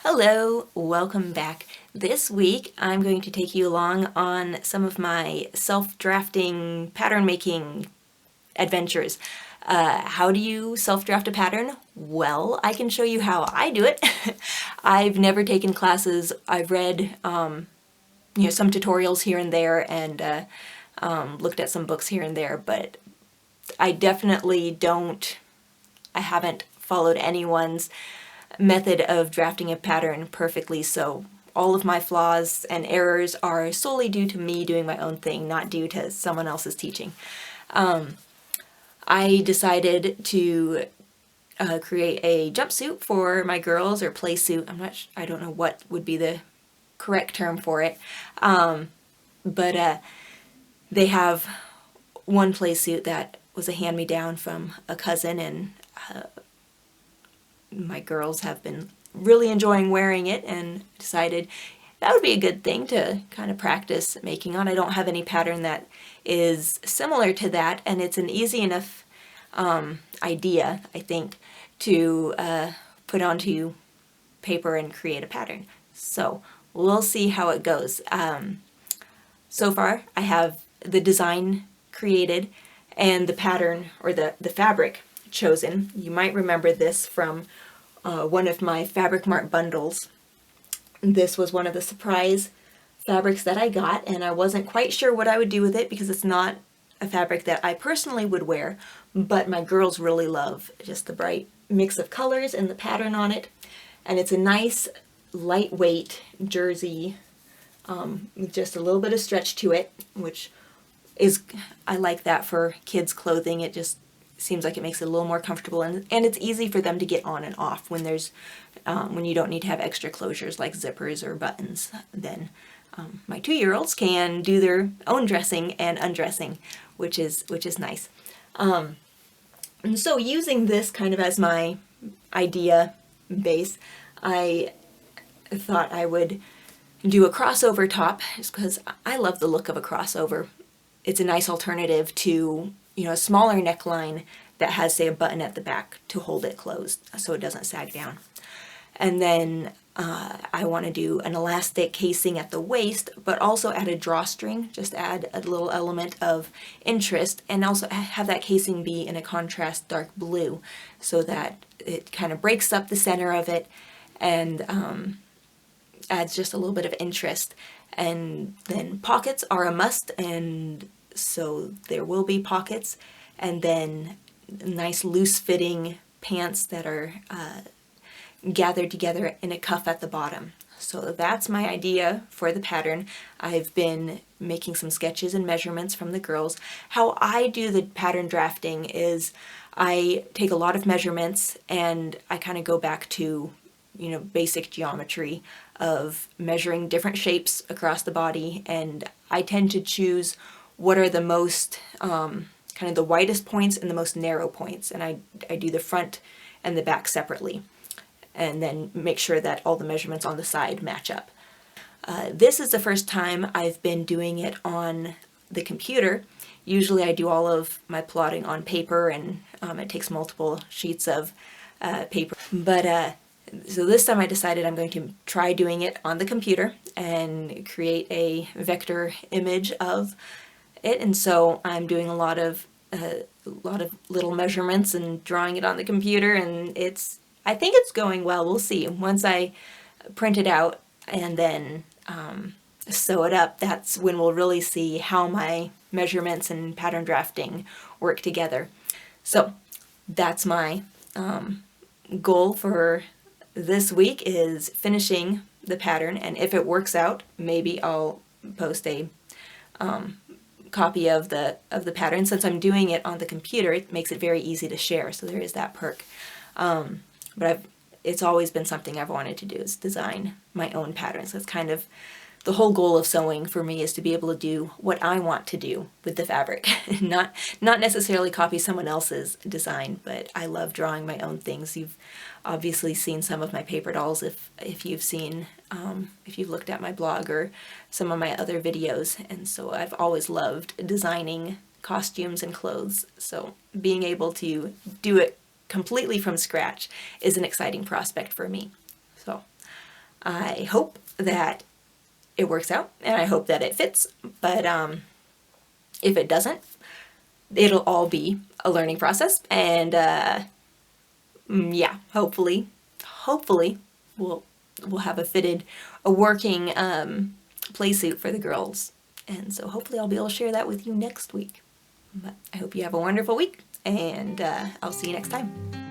Hello, welcome back. This week I'm going to take you along on some of my self-drafting pattern making adventures. How do you self-draft a pattern? Well, I can show you how I do it. I've never taken classes. I've read some tutorials here and there and looked at some books here and there, but I definitely I haven't followed anyone's method of drafting a pattern perfectly, so all of my flaws and errors are solely due to me doing my own thing, not due to someone else's teaching. I decided to create a jumpsuit for my girls, or play suit. I don't know what would be the correct term for it, but they have one play suit that was a hand-me-down from a cousin, and my girls have been really enjoying wearing it and decided that would be a good thing to kind of practice making on. I don't have any pattern that is similar to that, and it's an easy enough idea, I think, to put onto paper and create a pattern. So we'll see how it goes. So far I have the design created and the pattern, or the fabric, chosen. You might remember this from one of my Fabric Mart bundles. This was one of the surprise fabrics that I got, and I wasn't quite sure what I would do with it because it's not a fabric that I personally would wear, but my girls really love just the bright mix of colors and the pattern on it. And it's a nice lightweight jersey with just a little bit of stretch to it, which I like that for kids' clothing. It just seems like it makes it a little more comfortable, and it's easy for them to get on and off when when you don't need to have extra closures like zippers or buttons. Then my 2-year-olds can do their own dressing and undressing, which is nice. And so, using this kind of as my idea base, I thought I would do a crossover top, just because I love the look of a crossover. It's a nice alternative to a smaller neckline that has, say, a button at the back to hold it closed so it doesn't sag down. And then I want to do an elastic casing at the waist, but also add a drawstring, just add a little element of interest, and also have that casing be in a contrast dark blue so that it kind of breaks up the center of it and adds just a little bit of interest. And then pockets are a must, and so there will be pockets, and then nice loose fitting pants that are gathered together in a cuff at the bottom. So that's my idea for the pattern. I've been making some sketches and measurements from the girls. How I do the pattern drafting is I take a lot of measurements and I kind of go back to basic geometry of measuring different shapes across the body, and I tend to choose what are the most kind of the widest points and the most narrow points, and I do the front and the back separately, and then make sure that all the measurements on the side match up. This is the first time I've been doing it on the computer. Usually I do all of my plotting on paper, and it takes multiple sheets of paper, but so this time I decided I'm going to try doing it on the computer and create a vector image of it. And so I'm doing a lot of little measurements and drawing it on the computer, and I think it's going well. We'll see. Once I print it out and then sew it up, that's when we'll really see how my measurements and pattern drafting work together. So that's my goal for this week, is finishing the pattern, and if it works out, maybe I'll post a copy of the pattern. Since I'm doing it on the computer, it makes it very easy to share, so there is that perk. But it's always been something I've wanted to do, is design my own patterns. That's kind of the whole goal of sewing for me, is to be able to do what I want to do with the fabric. not necessarily copy someone else's design, but I love drawing my own things. You've obviously seen some of my paper dolls if you've looked at my blog or some of my other videos, and so I've always loved designing costumes and clothes, so being able to do it completely from scratch is an exciting prospect for me. So I hope that it works out, and I hope that it fits, but if it doesn't, it'll all be a learning process, and yeah, hopefully we'll have a working play suit for the girls, and so hopefully I'll be able to share that with you next week. But I hope you have a wonderful week, and I'll see you next time.